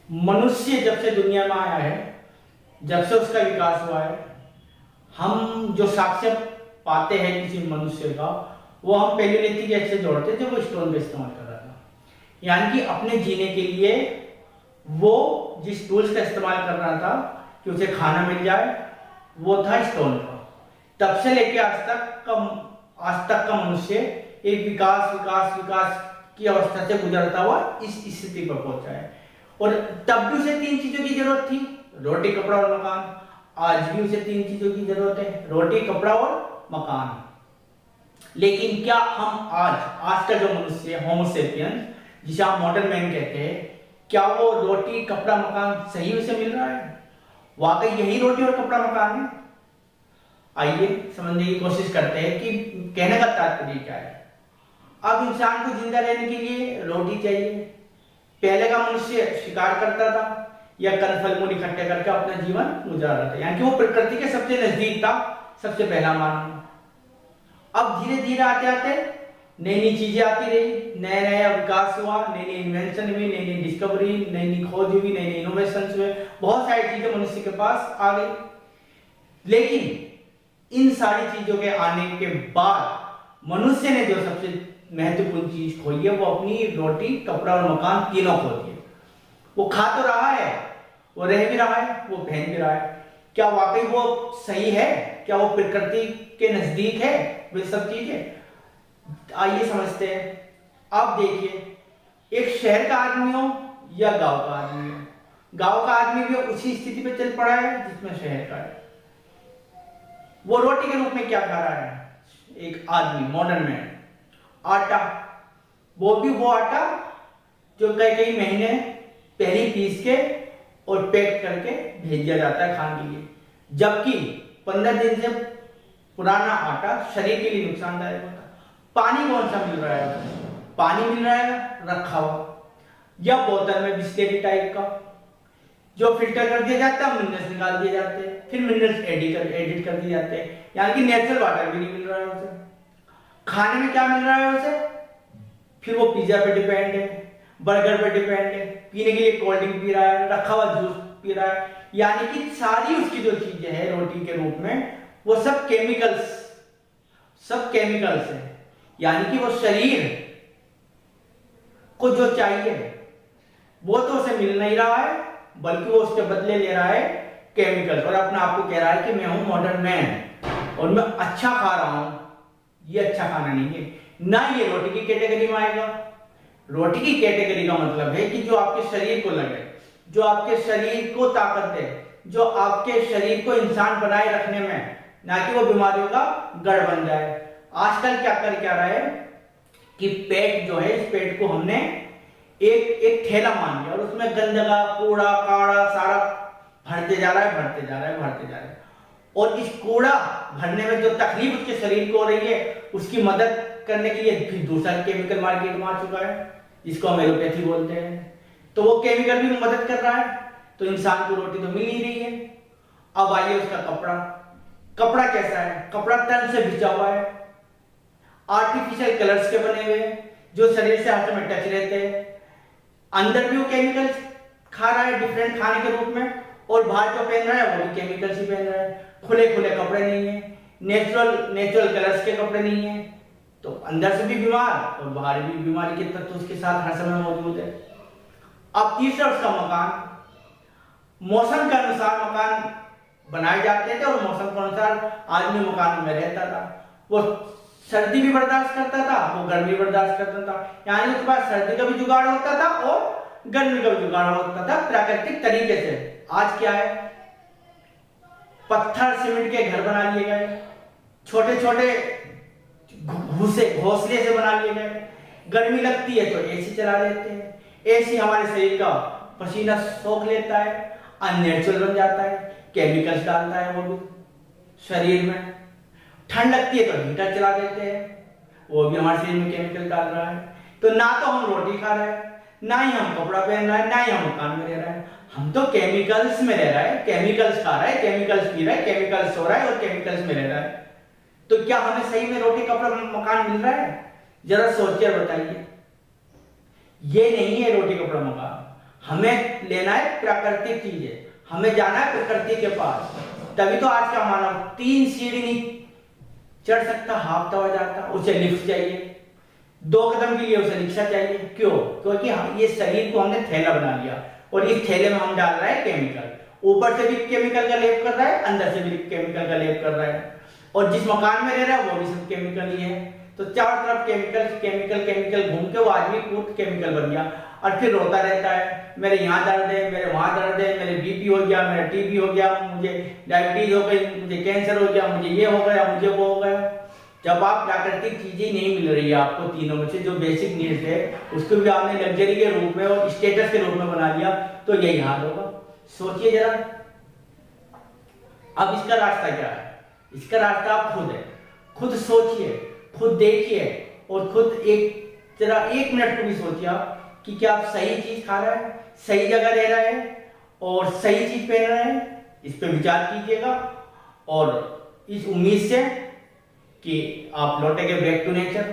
मनुष्य जब से दुनिया में आया है, जब से उसका विकास हुआ है, हम जो साक्ष्य पाते हैं किसी मनुष्य का, वो हम पैलियोलिथिक एज से जोड़ते हैं, जब वो स्टोन का इस्तेमाल कर रहा था। यानी कि अपने जीने के लिए वो जिस टूल्स का इस्तेमाल कर रहा था कि उसे खाना मिल जाए, वो था स्टोन का। तब से लेके आज तक का मनुष्य एक विकास विकास विकास की अवस्था से गुजरता हुआ इस स्थिति पर पहुंचा है। और तब भी उसे तीन चीजों की जरूरत थी, रोटी, कपड़ा और मकान। आज भी उसे तीन चीजों की जरूरत है, रोटी, कपड़ा और मकान। लेकिन क्या हम आज का जो मनुष्य है, होमो सेपियंस, जिसे आप मॉडर्न मैन कहते हैं, क्या वो रोटी, कपड़ा, मकान सही उसे मिल रहा है? वाकई यही रोटी और कपड़ा मकान है? आइए समझने की कोशिश करते हैं कि कहने का तात्पर्य क्या है। अब इंसान को जिंदा रहने के लिए रोटी चाहिए। पहले का मनुष्य शिकार करता था या फल मूल इकट्ठे करके अपना जीवन गुजार रहा था, यानी कि वो प्रकृति के सबसे नजदीक था, सबसे पहला मानव। अब धीरे धीरे आते आते नई नई चीजें आती रही, नया नया विकास हुआ, नई नई इन्वेंशन हुई, नई नई डिस्कवरी, नई नई खोज हुई, नई नई इनोवेशन हुए, बहुत सारी चीजें मनुष्य के पास आ गई। लेकिन इन सारी चीजों के आने के बाद मनुष्य ने जो सबसे महत्वपूर्ण चीज खोई है, वो अपनी रोटी, कपड़ा और मकान तीनों खो दिए। वो खा तो रहा है, वो रह भी रहा है, वो पहन भी रहा है। क्या वाकई वो सही है? क्या वो प्रकृति के नजदीक है वे सब चीजें? आइए समझते हैं। अब देखिए, एक शहर का आदमी हो या गांव का आदमी हो, गांव का आदमी भी उसी स्थिति पे चल पड़ा है जिसमें शहर का है। वो रोटी के रूप में क्या खा रहा है? एक आदमी मॉडर्न में आटा, वो भी वो आटा जो कई कई महीने पहले पीस के और पैक करके भेज दिया जाता है खाने के लिए, जबकि 15 दिन से पुराना आटा शरीर के लिए नुकसानदायक होता है। पानी कौन सा मिल रहा है? पानी मिल रहा है रखा हुआ, या बोतल में बिस्लेरी टाइप का, जो फिल्टर कर दिया जाता है, मिनरल्स निकाल दिए जाते हैं, फिर मिनरल्स एडिट कर दिए जाते हैं, यानी कि नेचुरल वाटर भी नहीं मिल रहा है उसे। खाने में क्या मिल रहा है उसे? फिर वो पिज्जा पे डिपेंड है, बर्गर पे डिपेंड है, पीने के लिए कोल्ड ड्रिंक पी रहा है, रखा हुआ जूस पी रहा है, यानी कि सारी उसकी जो चीजें हैं रोटी के रूप में, वो सब केमिकल्स है। यानी कि वो शरीर को जो चाहिए वो तो उसे मिल नहीं रहा है, बल्कि वो उसके बदले ले रहा है केमिकल, और अपने आप को कह रहा है कि मैं हूं मॉडर्न मैन और मैं अच्छा खा रहा हूं। ये अच्छा खाना नहीं है ना, ये रोटी की कैटेगरी में आएगा। रोटी की कैटेगरी का मतलब है कि जो आपके शरीर को लगे, जो आपके शरीर को ताकत दे, जो आपके शरीर को इंसान बनाए रखने में, ना कि वो बीमारियों का गढ़ बन जाए। आजकल क्या रहा है कि पेट जो है, इस पेट को हमने एक ठेला मान लिया और उसमें गंदगा, कूड़ा काड़ा सारा भरते जा रहा है। और इस कूड़ा भरने में जो तकलीफ उसके शरीर को हो रही है, उसकी मदद करने के लिए फिर दूसरा केमिकल मार्केट में आ चुका है, जिसको हम एलोपैथी बोलते हैं। तो वो केमिकल भी मदद कर रहा है, तो इंसान को रोटी तो मिल ही रही है। अब आइए उसका कपड़ा कैसा है? कपड़ा तन से भिजा हुआ है, आर्टिफिशियल कलर्स के बने हुए, जो शरीर से हाथों में टच रहते हैं। अंदर भी वो केमिकल्स खा रहा है डिफरेंट खाने के रूप में, और बाहर जो पहन रहा है वो भी केमिकल्स ही पहन रहा है। खुले कपड़े नहीं है, नेचुरल कलर्स के कपड़े नहीं है, तो अंदर से भी बीमार और बाहर भी बीमारी के तत्व उसके साथ हर समय मौजूद है। अब तीसरा उसका मकान। मौसम के अनुसार मकान बनाए जाते थे और मौसम के अनुसार आदमी मकान में रहता था। वो सर्दी भी बर्दाश्त करता था, वो गर्मी बर्दाश्त करता था, यानी उसके पास सर्दी का भी जुगाड़ होता था और गर्मी का भी जुगाड़ होता था प्राकृतिक तरीके से। आज क्या है? पत्थर सीमेंट के घर बना लिए गए, छोटे घोंसले से बना लिए गए। गर्मी लगती है तो एसी चला लेते हैं, एसी हमारे शरीर का पसीना सोख लेता है, अननेचुरल बन जाता है, केमिकल्स डालता है वो भी शरीर में। ठंड लगती है तो हीटर चला देते हैं, वो भी हमारे शरीर में केमिकल डाल रहा है। तो ना तो हम रोटी खा रहे हैं, ना ही हम कपड़ा पहन रहे हैं, ना ही हम मकान में रह रहे हैं, हम तो केमिकल्स में रह रहा है, केमिकल्स खा रहा है, केमिकल्स पी रहा है, केमिकल्स सो रहा है और केमिकल्स में रह रहा है। तो क्या हमें सही में रोटी, कपड़ा, मकान मिल रहा है? जरा सोच कर बताइए। ये नहीं है रोटी, कपड़ा, मकान। हमें लेना है प्राकृतिक चीजें, हमें जाना है प्रकृति के पास। तभी तो आज का मानव 3 सीढ़ी नहीं चढ़ सकता, हाफता हुआ जाता, उसे लिफ्ट चाहिए। 2 कदम के लिए उसे रिक्शा चाहिए। क्यों? क्योंकि ये शरीर को हमने थैला बना लिया और इस थैले में हम डाल रहे हैं केमिकल। ऊपर से भी केमिकल का लेप कर रहा है, अंदर से भी केमिकल का लेप कर रहा है, और जिस मकान में रह रहा है वो भी सब केमिकल ही है। तो चारों तरफ केमिकल केमिकल केमिकल घूम के वो आदमी पूर्ण केमिकल बन गया और फिर रोता रहता है, मेरे यहाँ दर्द है, मेरे वहां दर्द है, मेरे बीपी हो गया, मेरा टीबी हो गया, मुझे डायबिटीज हो गई, मुझे कैंसर हो गया, मुझे ये हो गया, मुझे वो हो गया। जब आप प्राकृतिक चीजें नहीं मिल रही है आपको, तीनों में से जो बेसिक नीड्स है उसको भी आपने लग्जरी के रूप में और स्टेटस के रूप में बना लिया, तो यही हाल होगा। सोचिए जरा। अब इसका रास्ता क्या है? इसका रास्ता आप खुद है। खुद सोचिए, खुद देखिए, और खुद एक 1 मिनट को भी सोचिए कि क्या आप सही चीज खा रहे हैं, सही जगह रह रहे हैं और सही चीज पहन रहे हैं। इस पे विचार कीजिएगा और इस उम्मीद से कि आप लौटेंगे बैक टू नेचर।